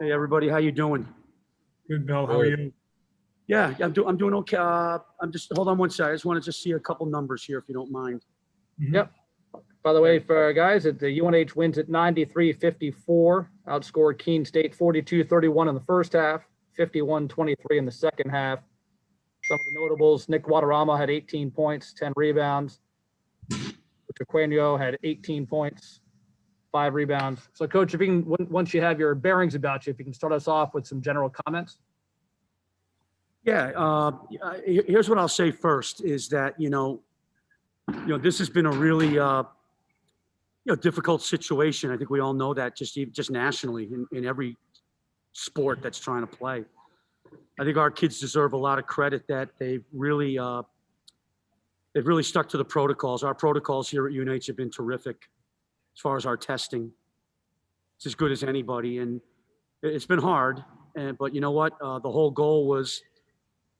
Hey everybody, how you doing? Good, Bill. How are you? Yeah, I'm doing okay. I'm just hold on one second. I just want to just see a couple numbers here, if you don't mind. Yep. By the way, for guys, the UNH wins at 93-54, outscored Keene State 42-31 in the first half, 51-23 in the second half. Some of the notables: Nick Guadarrama had 18 points, 10 rebounds. Chiquenio had 18 points, 5 rebounds. So, Coach, if you can, once you have your bearings about you, if you can start us off with some general comments. Yeah, here's what I'll say first is that this has been a really difficult situation. I think we all know that just nationally in every sport that's trying to play. I think our kids deserve a lot of credit that they've really stuck to the protocols. Our protocols here at UNH have been terrific as far as our testing. It's as good as anybody, and it's been hard. But you know what? The whole goal was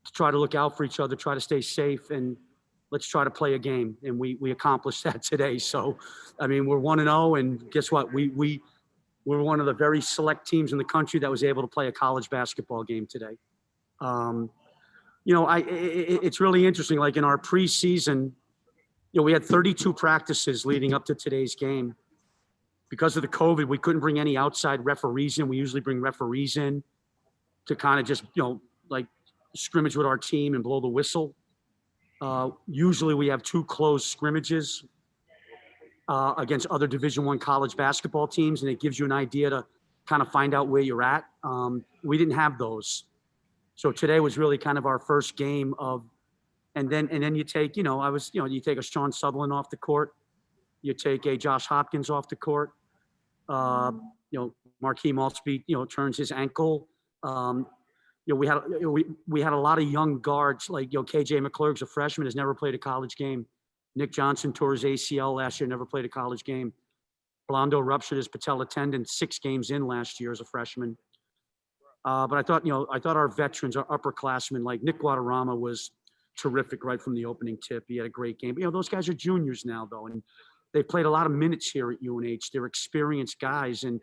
to try to look out for each other, try to stay safe, and let's try to play a game. And we accomplished that today. So, I mean, we're 1-0, and guess what? We're one of the very select teams in the country that was able to play a college basketball game today. It's really interesting. Like in our preseason, we had 32 practices leading up to today's game. Because of the COVID, we couldn't bring any outside referees in. We usually bring referees in to kind of just, like scrimmage with our team and blow the whistle. Usually we have 2 closed scrimmages against other Division I college basketball teams, and it gives you an idea to kind of find out where you're at. We didn't have those. So today was really kind of our first game and then you take, you take a Sean Sutherland off the court. You take a Josh Hopkins off the court. Marquis Maltsby, turns his ankle. We had a lot of young guards like, KJ McClurg's a freshman, has never played a college game. Nick Johnson tore his ACL last year, never played a college game. Blondo ruptured his patella tendon 6 games in last year as a freshman. But I thought our veterans, our upperclassmen, like Nick Guadarrama was terrific right from the opening tip. He had a great game. But, those guys are juniors now, though, and they've played a lot of minutes here at UNH. They're experienced guys. And,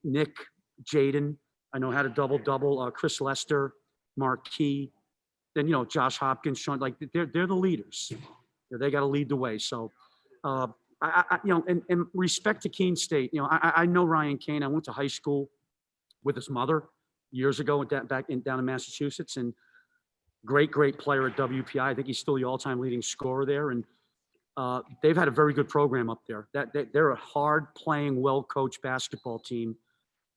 Nick, Jaden, I know had a double-double. Chris Lester, Marquis, then, Josh Hopkins, Sean, like they're the leaders. They got to lead the way. So, and respect to Keene State. I know Ryan Kane. I went to high school with his mother years ago down in Massachusetts, and great player at WPI. I think he's still the all-time leading scorer there. And they've had a very good program up there. They're a hard-playing, well-coached basketball team.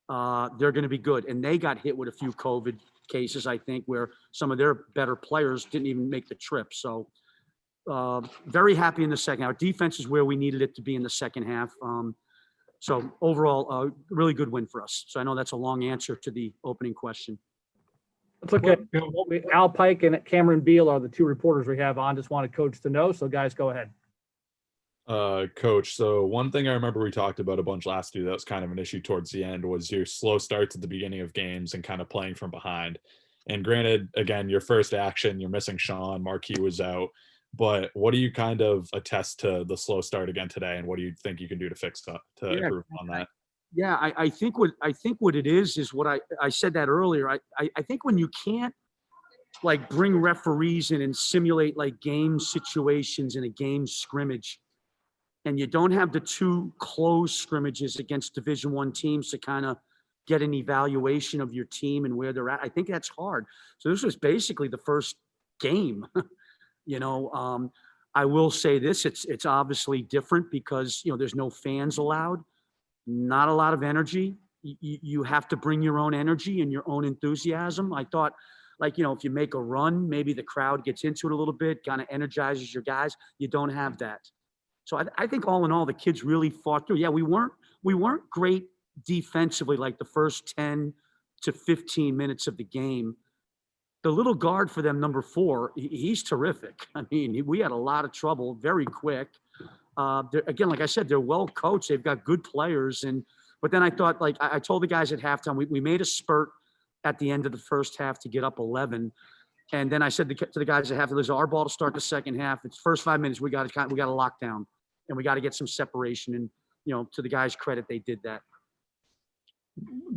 They're going to be good. And they got hit with a few COVID cases, I think, where some of their better players didn't even make the trip. So very happy in the second half. Our defense is where we needed it to be in the second half. So overall, really good win for us. So I know that's a long answer to the opening question. Let's look at Al Pike and Cameron Beale are the 2 reporters we have on. Just wanted Coach to know. So guys, go ahead. Coach, so one thing I remember we talked about a bunch last year that was kind of an issue towards the end was your slow starts at the beginning of games and kind of playing from behind. And granted, again, your first action, you're missing Sean, Marquis was out. But what do you kind of attest to the slow start again today, and what do you think you can do to fix that, to improve on that? Yeah, I think what it is what I said that earlier. I think when you can't like bring referees in and simulate like game situations in a game scrimmage, and you don't have the 2 closed scrimmages against Division I teams to kind of get an evaluation of your team and where they're at, I think that's hard. So this was basically the first game. I will say this, it's obviously different because, there's no fans allowed, not a lot of energy. You have to bring your own energy and your own enthusiasm. I thought, if you make a run, maybe the crowd gets into it a little bit, kind of energizes your guys. You don't have that. So I think all in all, the kids really fought through. Yeah, we weren't great defensively like the first 10 to 15 minutes of the game. The little guard for them, number 4, he's terrific. I mean, we had a lot of trouble very quick. Again, like I said, they're well coached. They've got good players. But then I thought, like I told the guys at halftime, we made a spurt at the end of the first half to get up 11. And then I said to the guys at halftime, "This is our ball to start the second half. It's first 5 minutes. We got to lock down, and we got to get some separation." And to the guys' credit, they did that.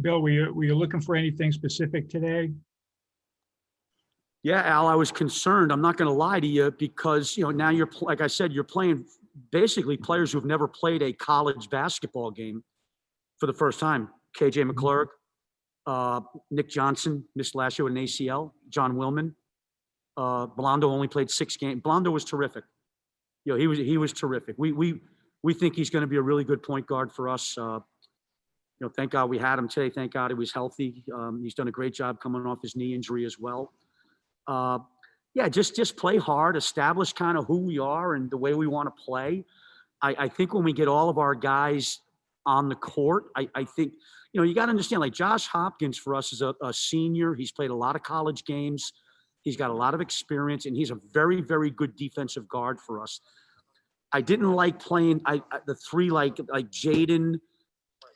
Bill, were you looking for anything specific today? Yeah, Al, I was concerned. I'm not going to lie to you because, now like I said, you're playing basically players who've never played a college basketball game for the first time. KJ McClurg, Nick Johnson missed last year with an ACL. John Willman. Blondo only played 6 games. Blondo was terrific. He was terrific. We think he's going to be a really good point guard for us. Thank God we had him today. Thank God he was healthy. He's done a great job coming off his knee injury as well. Just play hard, establish kind of who we are and the way we want to play. I think when we get all of our guys on the court, I think, you got to understand, like Josh Hopkins for us is a senior. He's played a lot of college games. He's got a lot of experience, and he's a very, very good defensive guard for us. I didn't like playing the three like Jaden,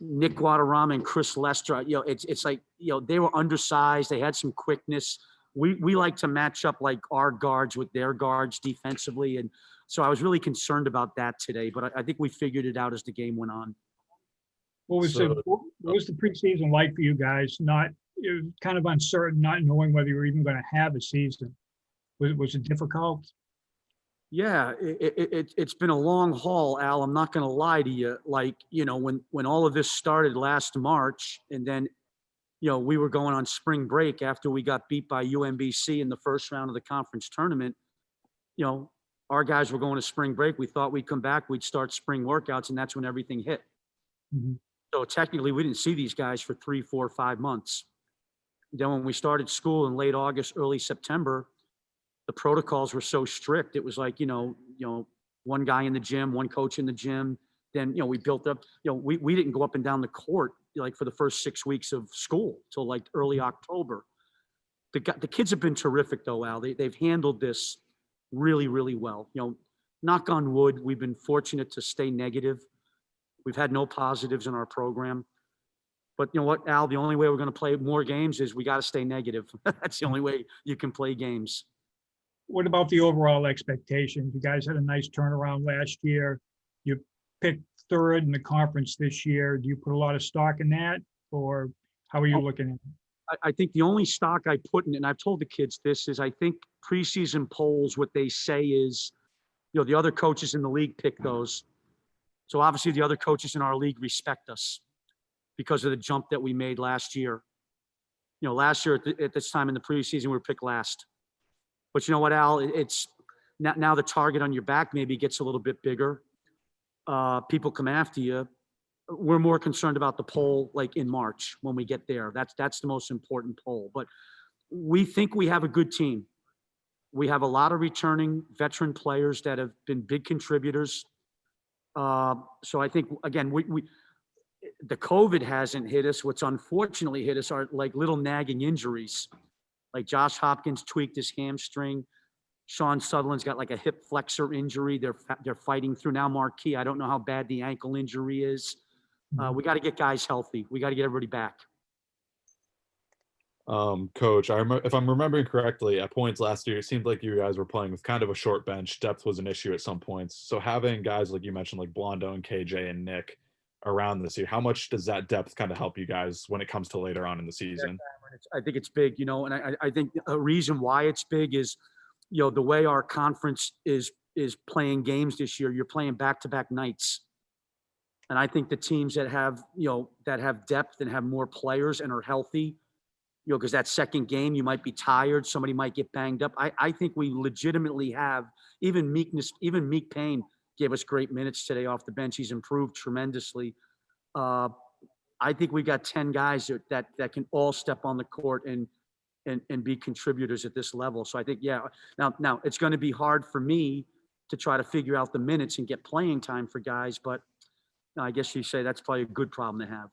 Nick Guadarrama, and Chris Lester. It's like, they were undersized. They had some quickness. We like to match up like our guards with their guards defensively. And so I was really concerned about that today, but I think we figured it out as the game went on. What was the preseason like for you guys? It was kind of uncertain, not knowing whether you were even going to have a season. Was it difficult? Yeah, it's been a long haul, Al. I'm not going to lie to you. Like, when all of this started last March, and then, we were going on spring break after we got beat by UMBC in the first round of the conference tournament. Our guys were going to spring break. We thought we'd come back, we'd start spring workouts, and that's when everything hit. Mm-hmm. So technically, we didn't see these guys for 3, 4, 5 months. Then when we started school in late August, early September, the protocols were so strict. It was like, one guy in the gym, one coach in the gym. Then, we built up, we didn't go up and down the court like for the first 6 weeks of school till like early October. The kids have been terrific though, Al. They've handled this really, really well. Knock on wood, we've been fortunate to stay negative. We've had no positives in our program. But you know what, Al, the only way we're going to play more games is we got to stay negative. That's the only way you can play games. What about the overall expectations? You guys had a nice turnaround last year. You picked third in the conference this year. Do you put a lot of stock in that, or how are you looking at it? I think the only stock I put in, and I've told the kids this, is I think preseason polls, what they say is, the other coaches in the league pick those. So obviously the other coaches in our league respect us because of the jump that we made last year. Last year at this time in the preseason, we were picked last. But you know what, Al? It's now the target on your back maybe gets a little bit bigger. People come after you. We're more concerned about the poll like in March when we get there. That's the most important poll. But we think we have a good team. We have a lot of returning veteran players that have been big contributors. So I think, again, the COVID hasn't hit us. What's unfortunately hit us are like little nagging injuries. Like Josh Hopkins tweaked his hamstring. Sean Sutherland's got like a hip flexor injury. They're fighting through now. Marquis, I don't know how bad the ankle injury is. We got to get guys healthy. We got to get everybody back. Coach, if I'm remembering correctly, at points last year, it seemed like you guys were playing with kind of a short bench. Depth was an issue at some points. So having guys like you mentioned, like Blondo and KJ and Nick around this year, how much does that depth kind of help you guys when it comes to later on in the season? I think it's big, and I think a reason why it's big is, the way our conference is playing games this year. You're playing back-to-back nights. And I think the teams that have depth and have more players and are healthy, because that second game, you might be tired. Somebody might get banged up. I think we legitimately have, even Meek Payne gave us great minutes today off the bench. He's improved tremendously. I think we got 10 guys that can all step on the court and be contributors at this level. So I think, now it's going to be hard for me to try to figure out the minutes and get playing time for guys, but I guess you say that's probably a good problem to have.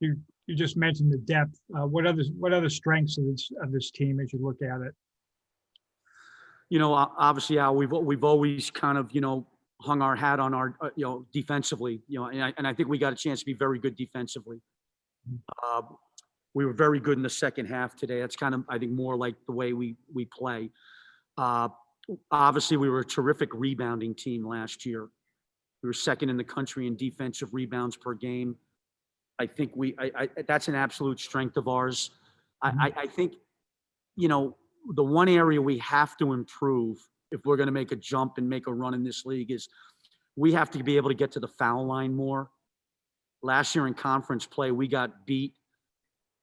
You just mentioned the depth. What other strengths of this team as you look at it? Obviously, Al, we've always kind of, hung our hat on our, defensively, and I think we got a chance to be very good defensively. We were very good in the second half today. That's kind of, I think, more like the way we play. Obviously, we were a terrific rebounding team last year. We were second in the country in defensive rebounds per game. I think that's an absolute strength of ours. I think, you know, the one area we have to improve if we're going to make a jump and make a run in this league is we have to be able to get to the foul line more. Last year in conference play, we got beat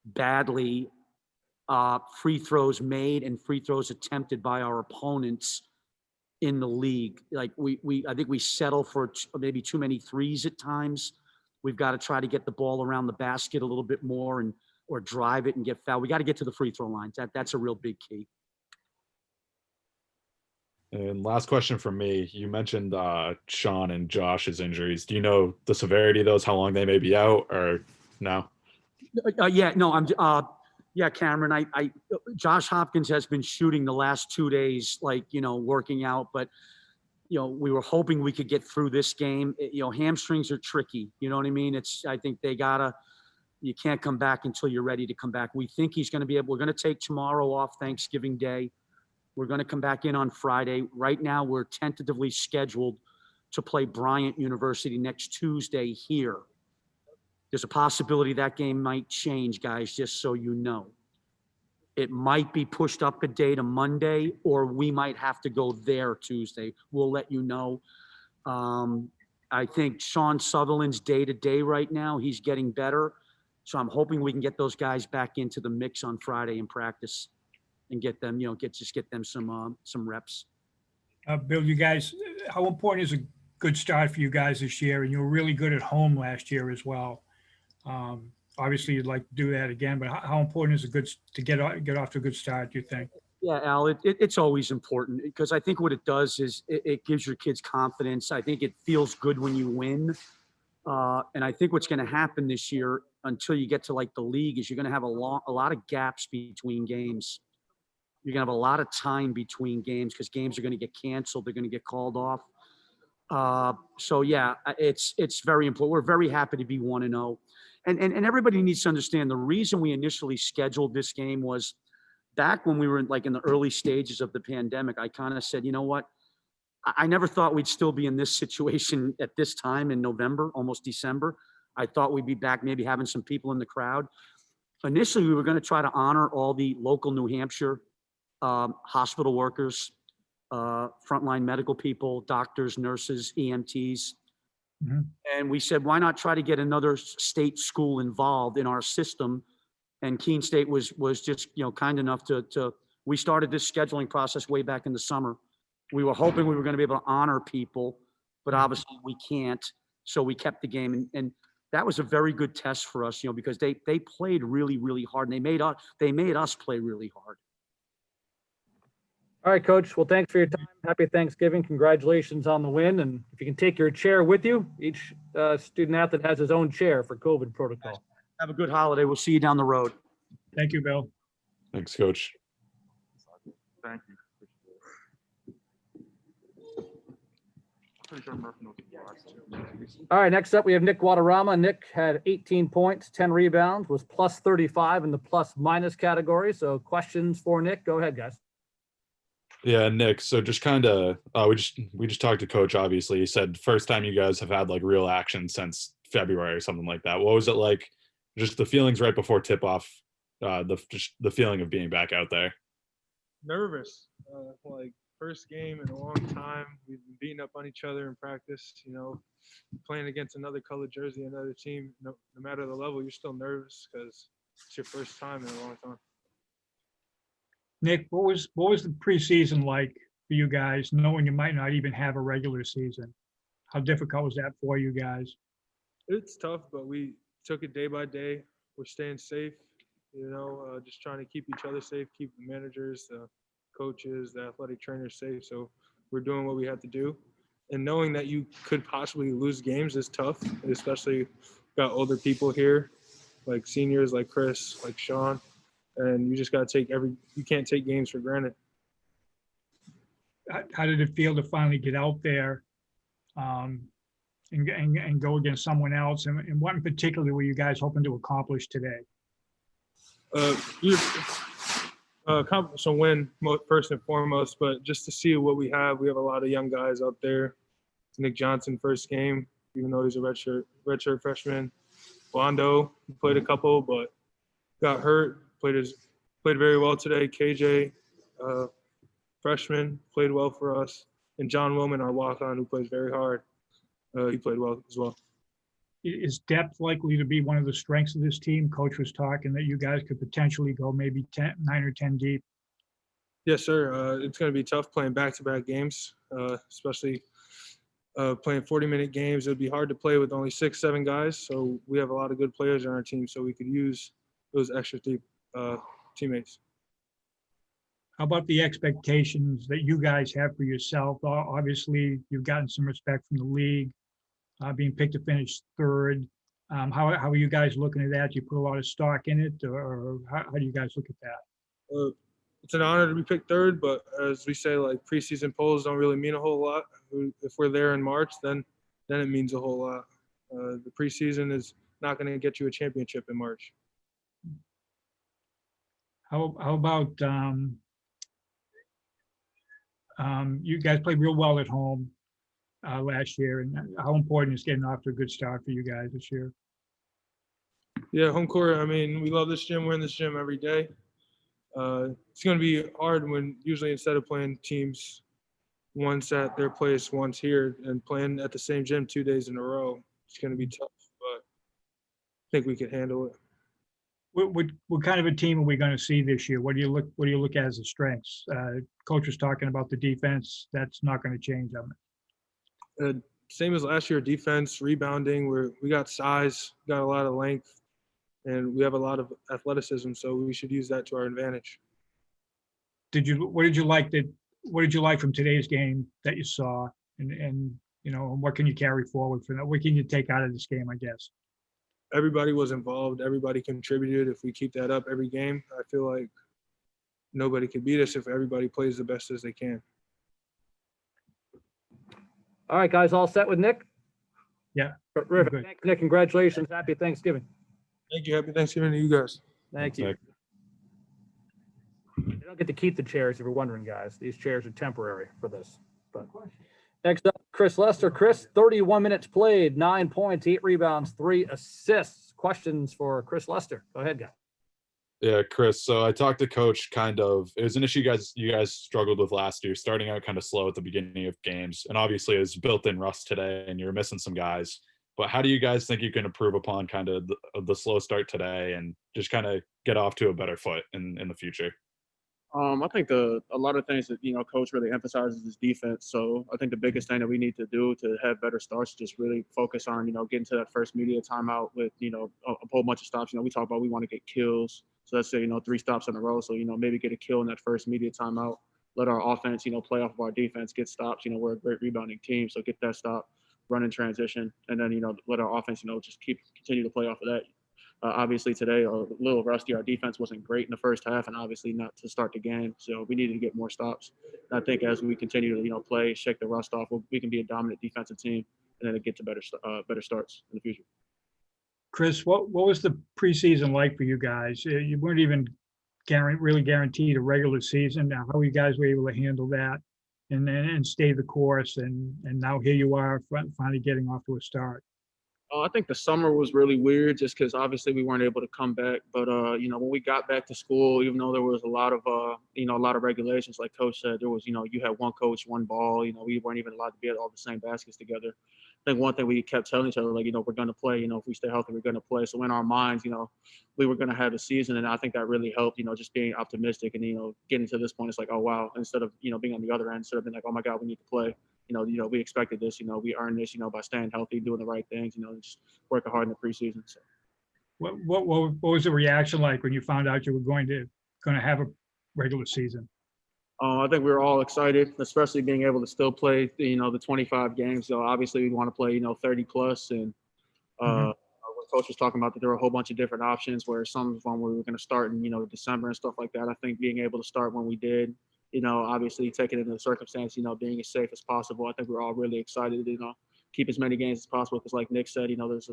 badly. Free throws made and free throws attempted by our opponents in the league. Like I think we settle for maybe too many threes at times. We've got to try to get the ball around the basket a little bit more or drive it and get fouled. We got to get to the free throw lines. That's a real big key. And last question from me. You mentioned Sean and Josh's injuries. Do you know the severity of those, how long they may be out, or no? Yeah, Cameron, Josh Hopkins has been shooting the last 2 days, like, you know, working out, but, you know, we were hoping we could get through this game. You know, hamstrings are tricky. You know what I mean? I think you can't come back until you're ready to come back. We think he's going to be able, we're going to take tomorrow off, Thanksgiving Day. We're going to come back in on Friday. Right now, we're tentatively scheduled to play Bryant University next Tuesday here. There's a possibility that game might change, guys, just so you know. It might be pushed up a day to Monday, or we might have to go there Tuesday. We'll let you know. I think Sean Sutherland's day-to-day right now. He's getting better. So I'm hoping we can get those guys back into the mix on Friday in practice and get them, you know, get them some reps. Bill, you guys, how important is a good start for you guys this year? And you were really good at home last year as well. Obviously, you'd like to do that again, but how important is it to get off to a good start, do you think? Yeah, Al, it's always important because I think what it does is it gives your kids confidence. I think it feels good when you win. And I think what's going to happen this year until you get to like the league is you're going to have a lot of gaps between games. You're going to have a lot of time between games because games are going to get canceled. They're going to get called off. So yeah, it's very important. We're very happy to be 1-0. And everybody needs to understand the reason we initially scheduled this game was back when we were in the early stages of the pandemic. I kind of said, you know what? I never thought we'd still be in this situation at this time in November, almost December. I thought we'd be back maybe having some people in the crowd. Initially, we were going to try to honor all the local New Hampshire hospital workers, frontline medical people, doctors, nurses, EMTs. Mm-hmm. And we said, why not try to get another state school involved in our system? And Keene State was just, you know, kind enough we started this scheduling process way back in the summer. We were hoping we were going to be able to honor people, but obviously we can't. So we kept the game. And that was a very good test for us, you know, because they played really, really hard, and they made us play really hard. All right, Coach. Well, thanks for your time. Happy Thanksgiving. Congratulations on the win. And if you can take your chair with you, each student athlete has his own chair for COVID protocol. Have a good holiday. We'll see you down the road. Thank you, Bill. Thanks, Coach. Thank you. All right, next up, we have Nick Guadarrama. Nick had 18 points, 10 rebounds, was plus 35 in the plus minus category. So questions for Nick? Go ahead, guys. Yeah, Nick. So just kind of, we just talked to Coach. Obviously, he said first time you guys have had like real action since February or something like that. What was it like? Just the feelings right before tip off, the feeling of being back out there. Nervous, like first game in a long time. We've been beating up on each other in practice. You know, playing against another colored jersey, another team. No matter the level, you're still nervous because it's your first time in a long time. Nick, what was the preseason like for you guys, knowing you might not even have a regular season? How difficult was that for you guys? It's tough, but we took it day by day. We're staying safe, you know, just trying to keep each other safe, keep the managers, the coaches, the athletic trainers safe. So we're doing what we have to do. And knowing that you could possibly lose games is tough, especially got older people here, like seniors, like Chris, like Sean. And you just got to you can't take games for granted. How did it feel to finally get out there and go against someone else? And what in particular were you guys hoping to accomplish today? Accomplish a win first and foremost, but just to see what we have a lot of young guys out there. Nick Johnson, first game, even though he's a redshirt freshman. Wando played a couple, but got hurt. Played very well today. KJ, freshman, played well for us. And John Wilman, our walk-on, who plays very hard, he played well as well. Is depth likely to be one of the strengths of this team? Coach was talking that you guys could potentially go maybe 9 or 10 deep. Yes, sir. It's going to be tough playing back-to-back games, especially playing 40-minute games. It would be hard to play with only 6, 7 guys. So we have a lot of good players on our team, so we could use those extra deep teammates. How about the expectations that you guys have for yourself? Obviously, you've gotten some respect from the league, being picked to finish third. How are you guys looking at that? Do you put a lot of stock in it, or how do you guys look at that? It's an honor to be picked third, but as we say, like preseason polls don't really mean a whole lot. If we're there in March, then it means a whole lot. The preseason is not going to get you a championship in March. How about you guys played real well at home last year, and how important is getting off to a good start for you guys this year? Yeah, home court. I mean, we love this gym. We're in this gym every day. It's going to be hard when usually instead of playing teams once at their place, once here, and playing at the same gym 2 days in a row, it's going to be tough, but I think we can handle it. What kind of a team are we going to see this year? What do you look at as the strengths? Coach was talking about the defense. That's not going to change them. Same as last year, defense, rebounding. We got size, got a lot of length, and we have a lot of athleticism, so we should use that to our advantage. What did you like from today's game that you saw, and you know, what can you carry forward from that? What can you take out of this game, I guess? Everybody was involved. Everybody contributed. If we keep that up every game, I feel like nobody can beat us if everybody plays the best as they can. All right, guys, all set with Nick? Yeah. Terrific. Good. Thanks, Nick. Congratulations. Happy Thanksgiving. Thank you. Happy Thanksgiving to you guys. Thank you. Nick. You don't get to keep the chairs if you're wondering, guys. These chairs are temporary for this. But next up, Chris Lester. Chris, 31 minutes played, 9 points, 8 rebounds, 3 assists. Questions for Chris Lester? Go ahead, guys. Yeah, Chris. So I talked to Coach. It was an issue you guys struggled with last year, starting out kind of slow at the beginning of games, and obviously it's built-in rust today, and you're missing some guys. But how do you guys think you can improve upon kind of the slow start today, and just kind of get off to a better foot in the future? I think a lot of things that, Coach really emphasizes is defense. So I think the biggest thing that we need to do to have better starts is just really focus on, getting to that first media timeout with, a whole bunch of stops. We talk about we want to get kills. So let's say, 3 stops in a row. So, maybe get a kill in that first media timeout. Let our offense, play off of our defense, get stops. We're a great rebounding team. So get that stop, run in transition, and then, let our offense, just continue to play off of that. Obviously today, a little rusty. Our defense wasn't great in the first half, and obviously not to start the game. So we needed to get more stops. And I think as we continue to, play, shake the rust off, we can be a dominant defensive team, and then get to better starts in the future. Chris, what was the preseason like for you guys? You weren't even really guaranteed a regular season. Now, how you guys were able to handle that and stay the course, and now here you are finally getting off to a start. I think the summer was really weird just because obviously we weren't able to come back. But, when we got back to school, even though there was a lot of regulations, like Coach said, there was, you had one coach, one ball, we weren't even allowed to be at all the same baskets together. I think one thing we kept telling each other, like, we're going to play, if we stay healthy, we're going to play. So in our minds, we were going to have a season. And I think that really helped, just being optimistic and, getting to this point, it's like, oh, wow, instead of, being on the other end, instead of being like, oh my God, we need to play. We expected this, we earned this, by staying healthy, doing the right things, just working hard in the preseason. So. What was the reaction like when you found out you were going to have a regular season? I think we were all excited, especially being able to still play, the 25 games. So obviously we want to play, 30 plus. And when Coach was talking about that there were a whole bunch of different options where some of them we were going to start in, December and stuff like that. I think being able to start when we did, obviously taking into the circumstance, being as safe as possible. I think we're all really excited to, keep as many games as possible. Because like Nick said, there's,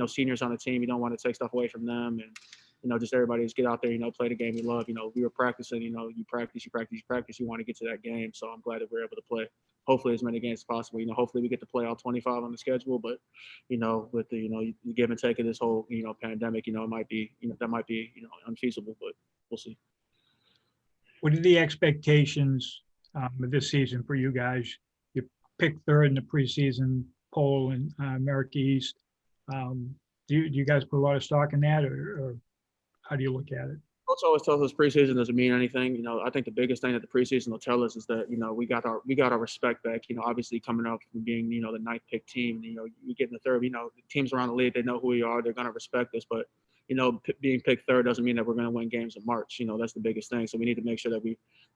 seniors on the team. You don't want to take stuff away from them. And, just everybody just get out there, play the game we love. We were practicing, you practice. You want to get to that game. So I'm glad that we're able to play hopefully as many games as possible. Hopefully we get to play all 25 on the schedule, but with the the give and take of this whole pandemic, it might be that might be unfeasible, but we'll see. What are the expectations of this season for you guys? You picked third in the preseason poll in America East. Do you guys put a lot of stock in that, or how do you look at it? Coach always tells us preseason doesn't mean anything. I think the biggest thing that the preseason will tell us is that we got our respect back. Obviously coming up from being the ninth pick team. You get in the third. The teams around the league, they know who we are. They're gonna respect us. But being picked third doesn't mean that we're gonna win games in March. That's the biggest thing. So we need to make sure that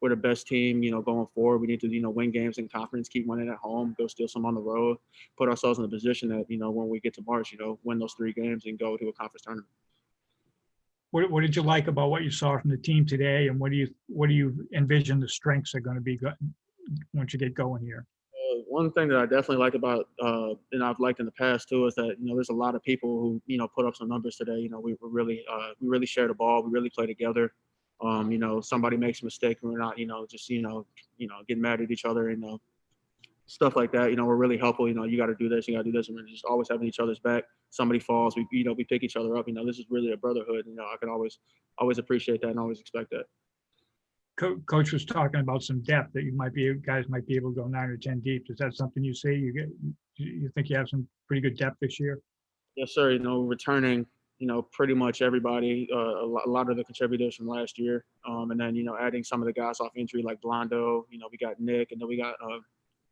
we're the best team. Going forward, we need to win games in conference, keep winning at home, go steal some on the road, put ourselves in a position that when we get to March, win those 3 games and go to a conference tournament. What did you like about what you saw from the team today, and what do you envision the strengths are going to be once you get going here? One thing that I definitely like about, and I've liked in the past too, is that there's a lot of people who put up some numbers today. We really share the ball. We really play together. Somebody makes a mistake, and we're not just getting mad at each other and stuff like that. We're really helpful. You got to do this, you got to do this, and we're just always having each other's back. Somebody falls, we pick each other up. This is really a brotherhood. I can always appreciate that and always expect that. Coach was talking about some depth that guys might be able to go 9 or 10 deep. Is that something you see? You think you have some pretty good depth this year? Yes, sir. Returning, pretty much everybody, a lot of the contributors from last year, and then adding some of the guys off injury like Blondo. We got Nick, and then we got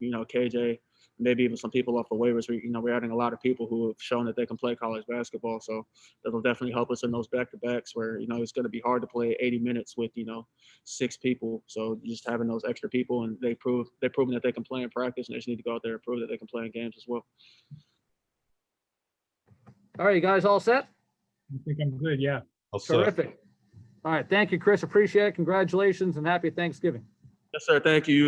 KJ, maybe even some people off the waivers. We're adding a lot of people who have shown that they can play college basketball. So that'll definitely help us in those back-to-backs where, it's going to be hard to play 80 minutes with, 6 people. So just having those extra people, and they've proven that they can play in practice, and they just need to go out there and prove that they can play in games as well. All right, you guys all set? I think I'm good. Yeah. Terrific. All right. Thank you, Chris. Appreciate it. Congratulations and happy Thanksgiving. Yes, sir. Thank you.